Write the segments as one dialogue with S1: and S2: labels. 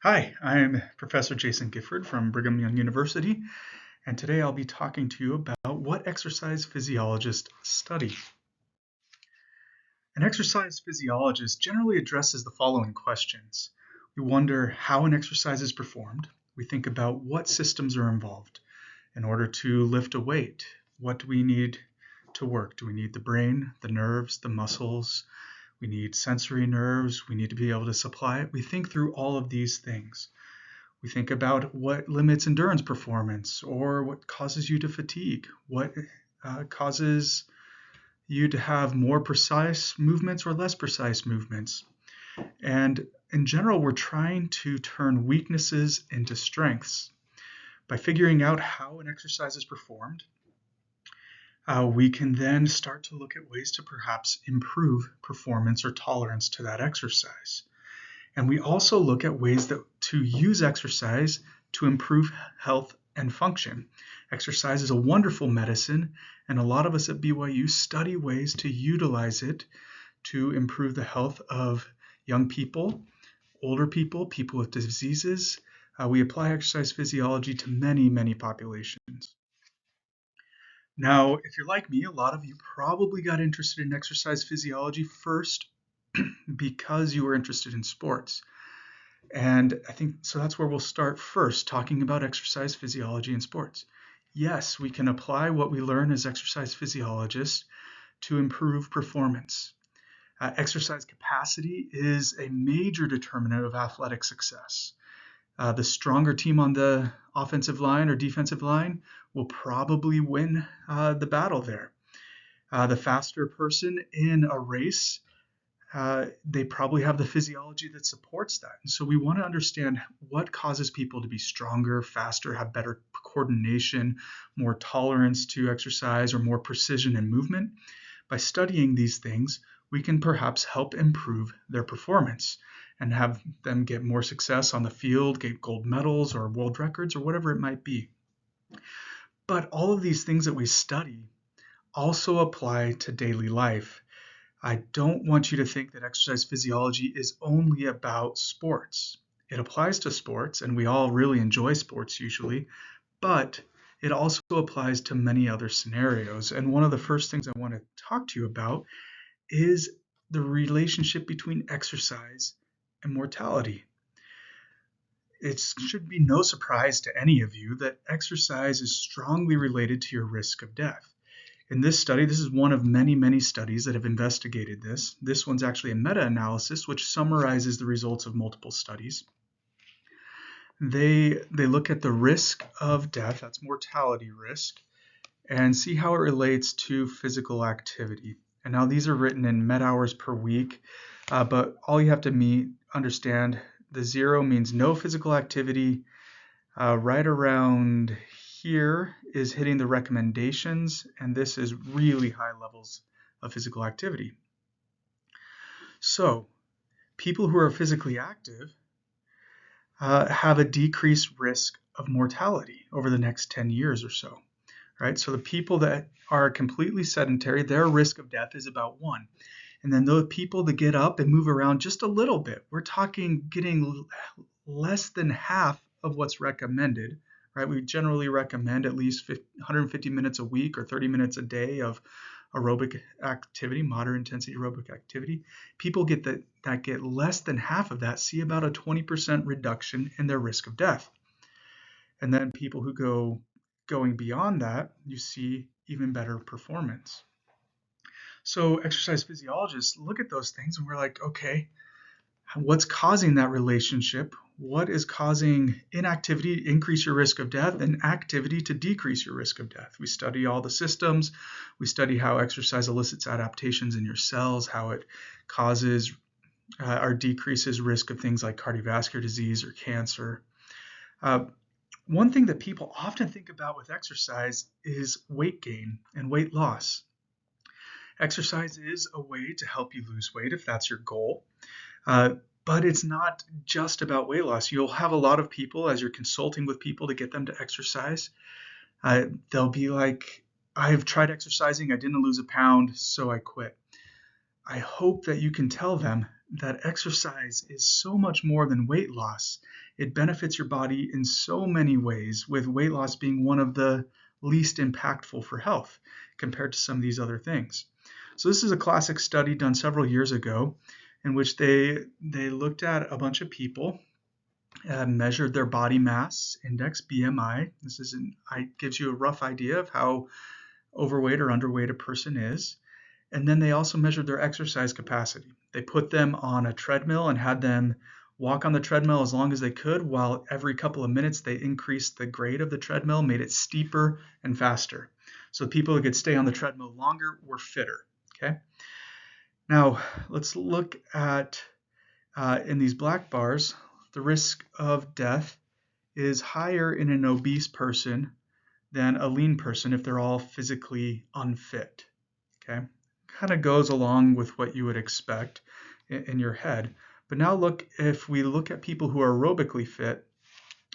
S1: Hi, I'm Professor Jason Gifford from Brigham Young University, and today I'll be talking to you about what exercise physiologists study. An exercise physiologist generally addresses the following questions. We wonder how an exercise is performed. We think about what systems are involved in order to lift a weight. What do we need to work? Do we need the brain, the nerves, the muscles? We need sensory nerves. We need to be able to supply it. We think through all of these things. We think about what limits endurance performance or what causes you to fatigue, what causes you to have more precise movements or less precise movements. And in general, we're trying to turn weaknesses into strengths. By figuring out how an exercise is performed, we can then start to look at ways to perhaps improve performance or tolerance to that exercise. And we also look at ways to use exercise to improve health and function. Exercise is a wonderful medicine, and a lot of us at BYU study ways to utilize it to improve the health of young people, older people, people with diseases. We apply exercise physiology to many, many populations. Now, if you're like me, a lot of you probably got interested in exercise physiology first because you were interested in sports. And I think so that's where we'll start first, talking about exercise physiology in sports. Yes, we can apply what we learn as exercise physiologists to improve performance. Exercise capacity is a major determinant of athletic success. The stronger team on the offensive line or defensive line will probably win the battle there. The faster person in a race, they probably have the physiology that supports that. And so we want to understand what causes people to be stronger, faster, have better coordination, more tolerance to exercise, or more precision in movement. By studying these things, we can perhaps help improve their performance and have them get more success on the field, get gold medals or world records or whatever it might be. But all of these things that we study also apply to daily life. I don't want you to think that exercise physiology is only about sports. It applies to sports, and we all really enjoy sports usually, but it also applies to many other scenarios. And one of the first things I want to talk to you about is the relationship between exercise and mortality. It should be no surprise to any of you that exercise is strongly related to your risk of death. In this study, this is one of many, many studies that have investigated this. This one's actually a meta-analysis which summarizes the results of multiple studies. They look at the risk of death, that's mortality risk, and see how it relates to physical activity. And now these are written in med hours per week, but all you have to understand, the 0 means no physical activity. Right around here is hitting the recommendations, and this is really high levels of physical activity. So people who are physically active have a decreased risk of mortality over the next 10 years or so, right? So the people that are completely sedentary, their risk of death is about 1. And then the people that get up and move around just a little bit, we're talking getting less than half of what's recommended, right? We generally recommend at least 150 minutes a week or 30 minutes a day of aerobic activity, moderate intensity aerobic activity. People that get less than half of that see about a 20% reduction in their risk of death. And then people who going beyond that, you see even better performance. So exercise physiologists look at those things and we're like, okay, what's causing that relationship? What is causing inactivity to increase your risk of death and activity to decrease your risk of death? We study all the systems. We study how exercise elicits adaptations in your cells, how it causes or decreases risk of things like cardiovascular disease or cancer. One thing that people often think about with exercise is weight gain and weight loss. Exercise is a way to help you lose weight if that's your goal. But it's not just about weight loss. You'll have a lot of people, as you're consulting with people to get them to exercise, they'll be like, I've tried exercising, I didn't lose a pound, so I quit. I hope that you can tell them that exercise is so much more than weight loss. It benefits your body in so many ways, with weight loss being one of the least impactful for health compared to some of these other things. So this is a classic study done several years ago in which they looked at a bunch of people, measured their body mass index, BMI. Gives you a rough idea of how overweight or underweight a person is. And then they also measured their exercise capacity. They put them on a treadmill and had them walk on the treadmill as long as they could, while every couple of minutes they increased the grade of the treadmill, made it steeper and faster. So people who could stay on the treadmill longer were fitter. Okay. Now let's look at in these black bars, the risk of death is higher in an obese person than a lean person if they're all physically unfit. Okay. Kind of goes along with what you would expect in your head. But now if we look at people who are aerobically fit,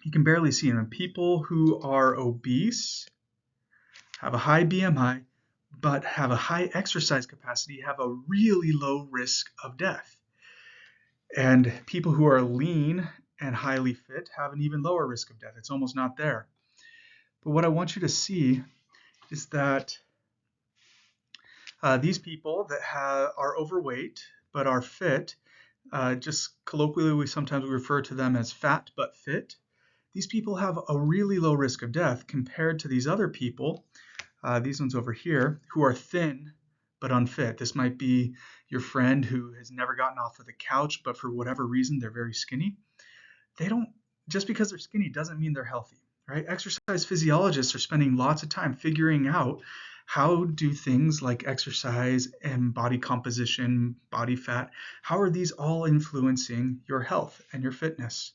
S1: you can barely see them. People who are obese, have a high BMI, but have a high exercise capacity, have a really low risk of death. And people who are lean and highly fit have an even lower risk of death. It's almost not there. But what I want you to see is that these people that are overweight but are fit, just colloquially, we sometimes refer to them as fat but fit. These people have a really low risk of death compared to these other people, these ones over here, who are thin but unfit. This might be your friend who has never gotten off of the couch, but for whatever reason, they're very skinny. Just because they're skinny doesn't mean they're healthy, right? Exercise physiologists are spending lots of time figuring out how do things like exercise and body composition, body fat, how are these all influencing your health and your fitness?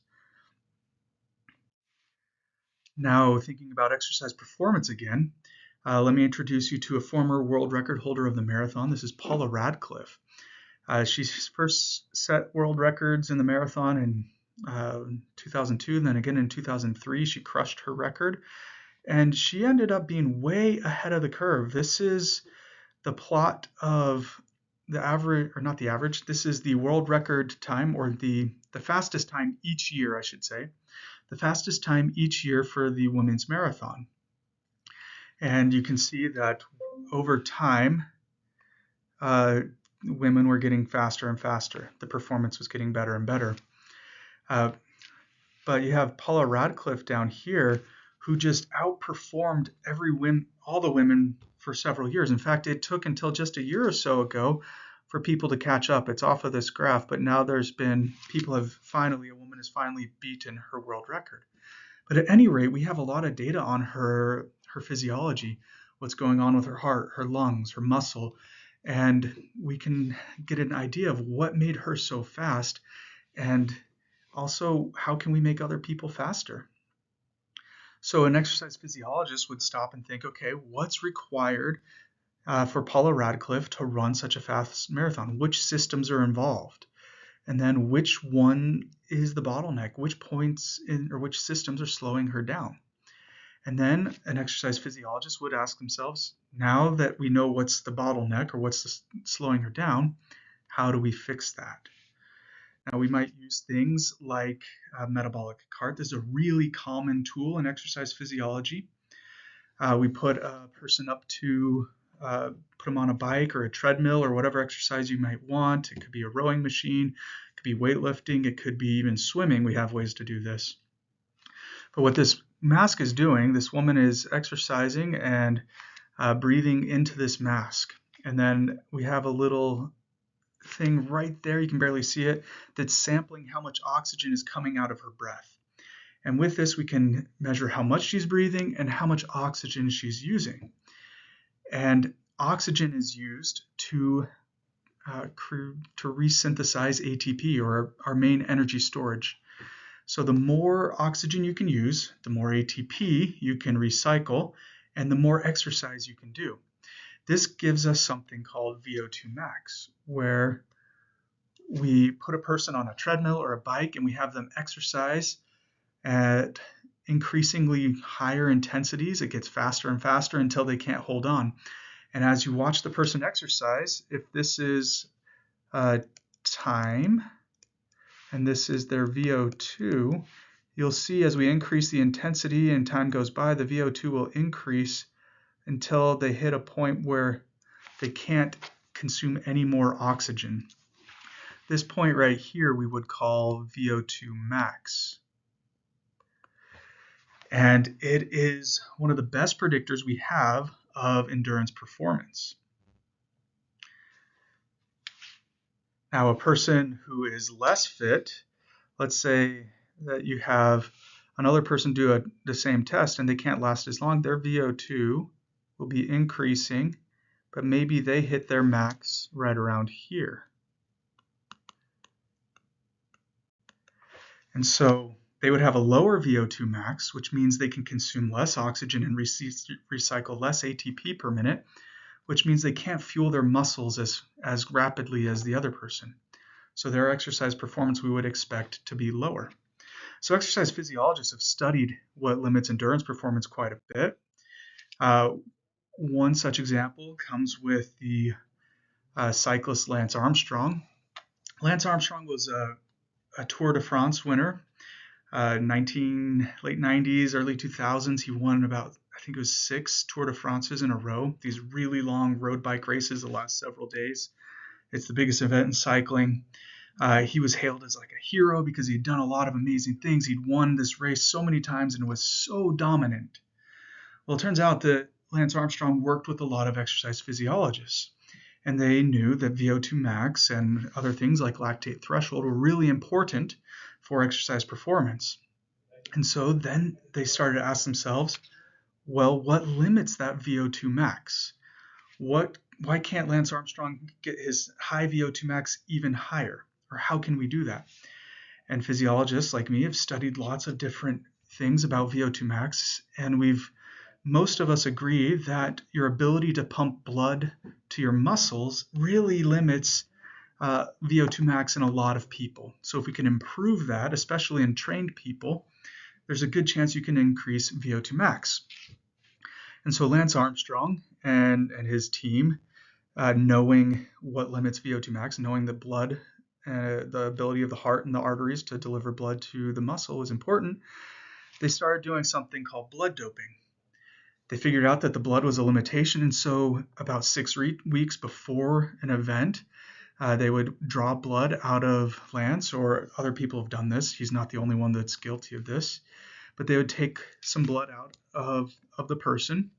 S1: Now, thinking about exercise performance again, let me introduce you to a former world record holder of the marathon. This is Paula Radcliffe. She first set world records in the marathon in 2002, and then again in 2003. She crushed her record, and she ended up being way ahead of the curve. This is the plot of the average, or not the average, this is the world record time, or the fastest time each year, I should say. The fastest time each year for the women's marathon. And you can see that over time, women were getting faster and faster. The performance was getting better and better. But you have Paula Radcliffe down here, who just outperformed all the women for several years. In fact, it took until just a year or so ago for people to catch up. It's off of this graph, but now a woman has finally beaten her world record. But at any rate, we have a lot of data on her physiology, what's going on with her heart, her lungs, her muscle, and we can get an idea of what made her so fast, and also how can we make other people faster. So an exercise physiologist would stop and think, okay, what's required for Paula Radcliffe to run such a fast marathon? Which systems are involved? And then which one is the bottleneck? Which systems are slowing her down? And then an exercise physiologist would ask themselves, now that we know what's the bottleneck or what's slowing her down, how do we fix that? Now, we might use things like a metabolic cart. This is a really common tool in exercise physiology. We put a person put them on a bike or a treadmill or whatever exercise you might want. It could be a rowing machine, it could be weightlifting, it could be even swimming. We have ways to do this. But what this mask is doing, this woman is exercising and breathing into this mask. And then we have a little thing right there, you can barely see it, that's sampling how much oxygen is coming out of her breath. And with this, we can measure how much she's breathing and how much oxygen she's using. And oxygen is used to resynthesize ATP, or our main energy storage. So the more oxygen you can use, the more ATP you can recycle, and the more exercise you can do. This gives us something called VO2 max, where we put a person on a treadmill or a bike and we have them exercise at increasingly higher intensities. It gets faster and faster until they can't hold on. And as you watch the person exercise, if this is time, and this is their VO2, you'll see as we increase the intensity and time goes by, the VO2 will increase until they hit a point where they can't consume any more oxygen. This point right here we would call VO2 max. And it is one of the best predictors we have of endurance performance. Now, a person who is less fit, let's say that you have another person do the same test and they can't last as long, their VO2 will be increasing, but maybe they hit their max right around here. And so they would have a lower VO2 max, which means they can consume less oxygen and recycle less ATP per minute, which means they can't fuel their muscles as rapidly as the other person. So their exercise performance we would expect to be lower. So exercise physiologists have studied what limits endurance performance quite a bit. One such example comes with the cyclist Lance Armstrong. Lance Armstrong was a Tour de France winner, late 90s, early 2000s. He won about, I think it was 6 Tour de Frances in a row, these really long road bike races the last several days. It's the biggest event in cycling. He was hailed as like a hero because he'd done a lot of amazing things. He'd won this race so many times and was so dominant. Well, it turns out that Lance Armstrong worked with a lot of exercise physiologists, and they knew that VO2 max and other things like lactate threshold were really important for exercise performance. And so then they started to ask themselves, well, what limits that VO2 max? Why can't Lance Armstrong get his high VO2 max even higher? Or how can we do that? And physiologists like me have studied lots of different things about VO2 max, and most of us agree that your ability to pump blood to your muscles really limits VO2 max in a lot of people. So if we can improve that, especially in trained people, there's a good chance you can increase VO2 max. And so Lance Armstrong and his team, knowing what limits VO2 max, knowing that blood, the ability of the heart and the arteries to deliver blood to the muscle was important, they started doing something called blood doping. They figured out that the blood was a limitation, and so about 6 weeks before an event, they would draw blood out of Lance, or other people have done this. He's not the only one that's guilty of this. But they would take some blood out of the person,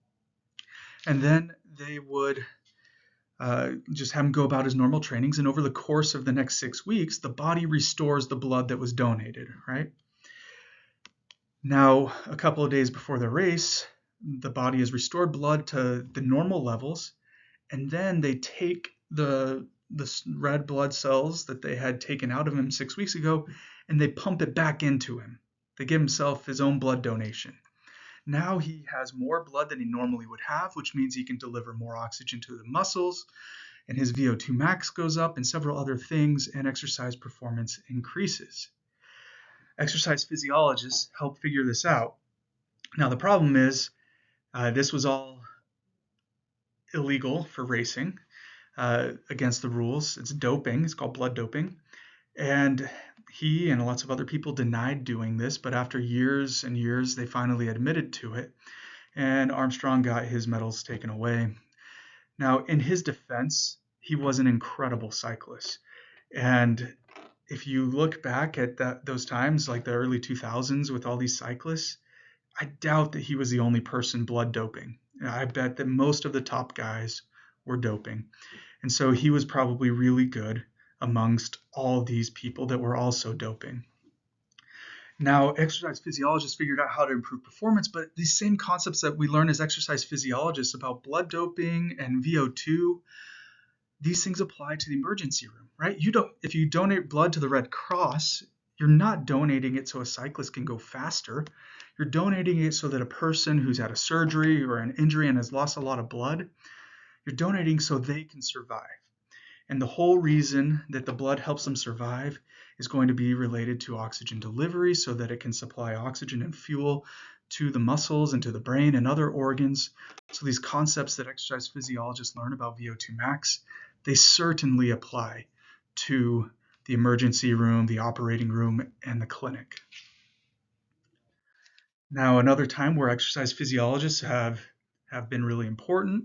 S1: and then they would just have him go about his normal trainings. And over the course of the next 6 weeks, the body restores the blood that was donated, right? Now, a couple of days before the race, the body has restored blood to the normal levels, and then they take the red blood cells that they had taken out of him 6 weeks ago, and they pump it back into him. They give himself his own blood donation. Now he has more blood than he normally would have, which means he can deliver more oxygen to the muscles, and his VO2 max goes up, and several other things, and exercise performance increases. Exercise physiologists help figure this out. Now the problem is, this was all illegal for racing, against the rules. It's doping. It's called blood doping. And he and lots of other people denied doing this, but after years and years, they finally admitted to it, and Armstrong got his medals taken away. Now, in his defense, he was an incredible cyclist. And if you look back at those times, like the early 2000s with all these cyclists, I doubt that he was the only person blood doping. I bet that most of the top guys were doping. And so he was probably really good amongst all these people that were also doping. Now, exercise physiologists figured out how to improve performance, but these same concepts that we learn as exercise physiologists about blood doping and VO2, these things apply to the emergency room, right? If you donate blood to the Red Cross, you're not donating it so a cyclist can go faster. You're donating it so that a person who's had a surgery or an injury and has lost a lot of blood, you're donating so they can survive. And the whole reason that the blood helps them survive is going to be related to oxygen delivery so that it can supply oxygen and fuel to the muscles and to the brain and other organs. So these concepts that exercise physiologists learn about VO2 max, they certainly apply to the emergency room, the operating room, and the clinic. Now, another time where exercise physiologists have been really important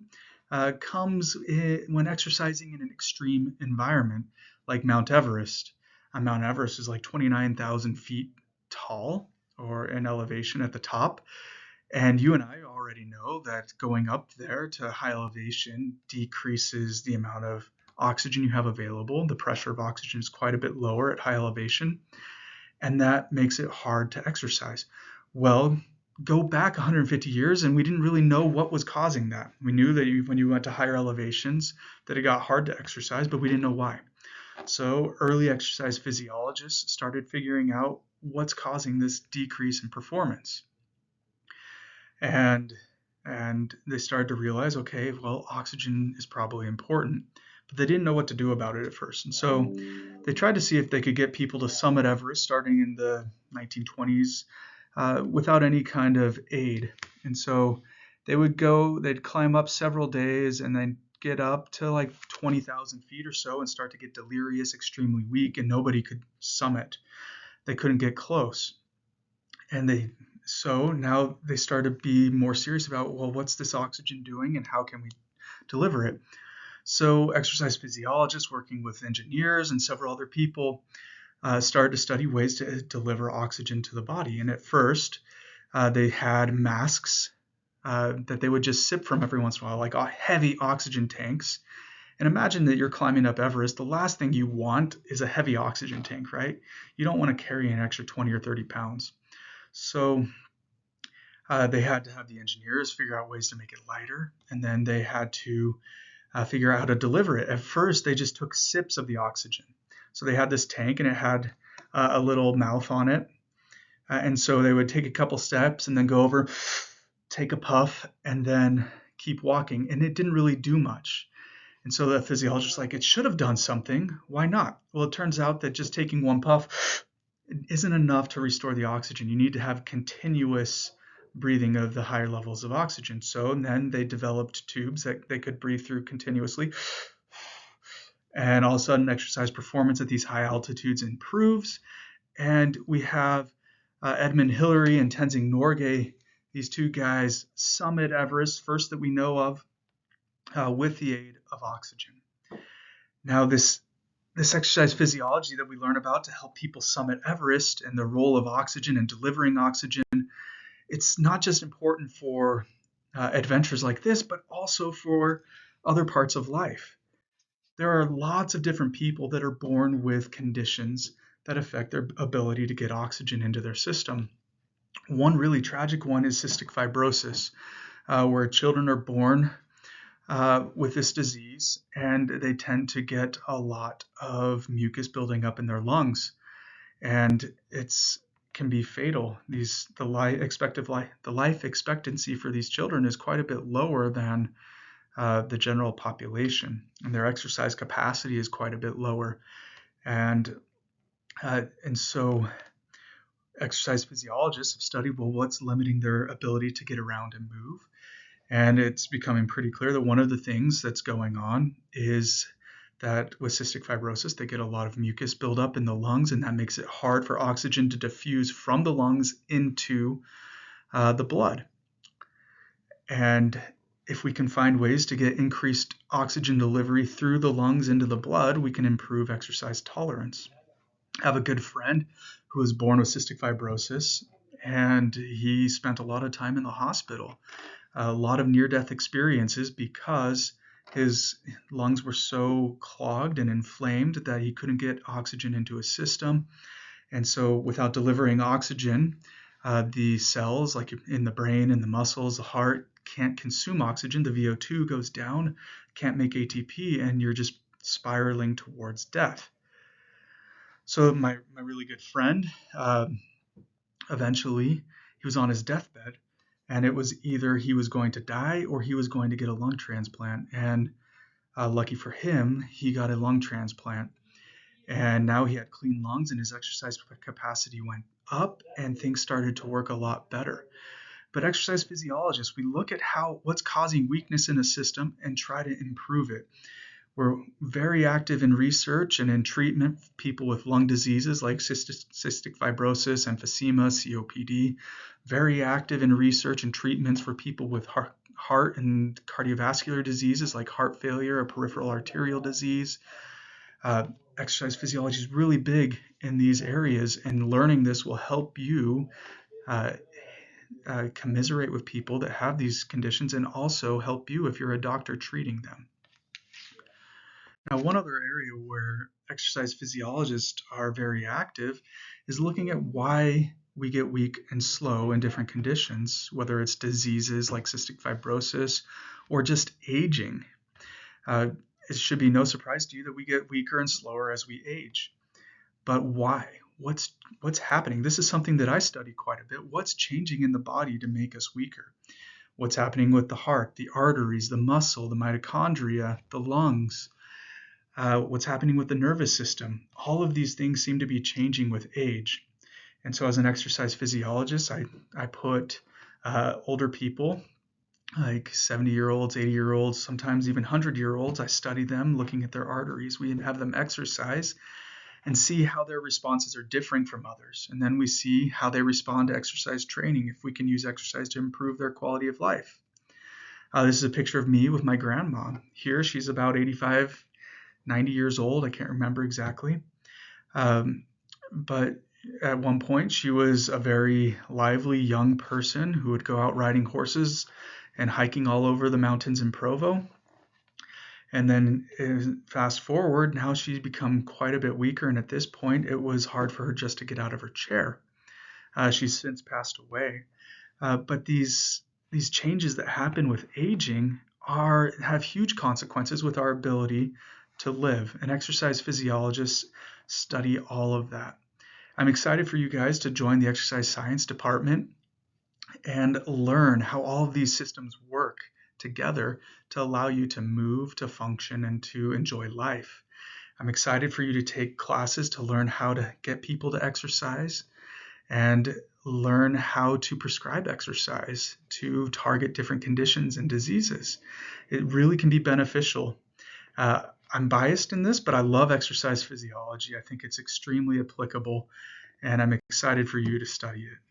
S1: when exercising in an extreme environment like Mount Everest. Mount Everest is like 29,000 feet tall or in elevation at the top. And you and I already know that going up there to high elevation decreases the amount of oxygen you have available. The pressure of oxygen is quite a bit lower at high elevation, and that makes it hard to exercise. Well, go back 150 years and we didn't really know what was causing that. We knew that when you went to higher elevations that it got hard to exercise, but we didn't know why. So early exercise physiologists started figuring out what's causing this decrease in performance. And they started to realize, okay, well, oxygen is probably important, but they didn't know what to do about it at first. And so they tried to see if they could get people to summit Everest starting in the 1920s without any kind of aid. And so they'd climb up several days and then get up to like 20,000 feet or so and start to get delirious, extremely weak, and nobody could summit. They couldn't get close. And so now they start to be more serious about, well, what's this oxygen doing and how can we deliver it? So exercise physiologists working with engineers and several other people started to study ways to deliver oxygen to the body. And at first, they had masks that they would just sip from every once in a while, like heavy oxygen tanks. And imagine that you're climbing up Everest. The last thing you want is a heavy oxygen tank, right? You don't want to carry an extra 20 or 30 pounds. So they had to have the engineers figure out ways to make it lighter, and then they had to figure out how to deliver it. At first, they just took sips of the oxygen. So they had this tank, and it had a little mouth on it. And so they would take a couple steps and then go over, take a puff, and then keep walking. And it didn't really do much. And so the physiologist was like, it should have done something. Why not? Well, it turns out that just taking one puff isn't enough to restore the oxygen. You need to have continuous breathing of the higher levels of oxygen. So then they developed tubes that they could breathe through continuously. And all of a sudden, exercise performance at these high altitudes improves. And we have Edmund Hillary and Tenzing Norgay, these two guys, summit Everest, first that we know of, with the aid of oxygen. Now, this exercise physiology that we learn about to help people summit Everest and the role of oxygen and delivering oxygen, it's not just important for adventures like this, but also for other parts of life. There are lots of different people that are born with conditions that affect their ability to get oxygen into their system. One really tragic one is cystic fibrosis, where children are born with this disease, and they tend to get a lot of mucus building up in their lungs, and it's can be fatal. The life expectancy for these children is quite a bit lower than the general population, and their exercise capacity is quite a bit lower, and so exercise physiologists have studied, well, what's limiting their ability to get around and move. And it's becoming pretty clear that one of the things that's going on is that with cystic fibrosis, they get a lot of mucus buildup in the lungs, and that makes it hard for oxygen to diffuse from the lungs into the blood. And if we can find ways to get increased oxygen delivery through the lungs into the blood, we can improve exercise tolerance. I have a good friend who was born with cystic fibrosis, and he spent a lot of time in the hospital. A lot of near-death experiences because his lungs were so clogged and inflamed that he couldn't get oxygen into his system. And so without delivering oxygen, the cells like in the brain and the muscles, the heart can't consume oxygen. The VO2 goes down, can't make ATP, and you're just spiraling towards death. So my really good friend, eventually, he was on his deathbed, and it was either he was going to die or he was going to get a lung transplant. And lucky for him, he got a lung transplant. And now he had clean lungs and his exercise capacity went up and things started to work a lot better. But exercise physiologists, we look at what's causing weakness in a system and try to improve it. We're very active in research and in treatment for people with lung diseases like cystic fibrosis, emphysema, COPD. Very active in research and treatments for people with heart and cardiovascular diseases like heart failure or peripheral arterial disease. Exercise physiology is really big in these areas, and learning this will help you uh, commiserate with people that have these conditions and also help you if you're a doctor treating them. Now, one other area where exercise physiologists are very active is looking at why we get weak and slow in different conditions, whether it's diseases like cystic fibrosis or just aging. Uh, it should be no surprise to you that we get weaker and slower as we age. But why? What's happening? This is something that I study quite a bit. What's changing in the body to make us weaker? What's happening with the heart, the arteries, the muscle, the mitochondria, the lungs? What's happening with the nervous system? All of these things seem to be changing with age. And so, as an exercise physiologist, I put older people, like 70-year-olds, 80-year-olds, sometimes even 100-year-olds, I study them looking at their arteries. We have them exercise and see how their responses are differing from others. And then we see how they respond to exercise training, if we can use exercise to improve their quality of life. This is a picture of me with my grandma. Here, she's about 85, 90 years old. I can't remember exactly. But at one point, she was a very lively young person who would go out riding horses and hiking all over the mountains in Provo. And then fast forward, now she's become quite a bit weaker. And at this point, it was hard for her just to get out of her chair. She's since passed away. But these changes that happen with aging have huge consequences with our ability to live. And exercise physiologists study all of that. I'm excited for you guys to join the exercise science department and learn how all of these systems work together to allow you to move, to function, and to enjoy life. I'm excited for you to take classes to learn how to get people to exercise and learn how to prescribe exercise to target different conditions and diseases. It really can be beneficial. I'm biased in this, but I love exercise physiology. I think it's extremely applicable, and I'm excited for you to study it.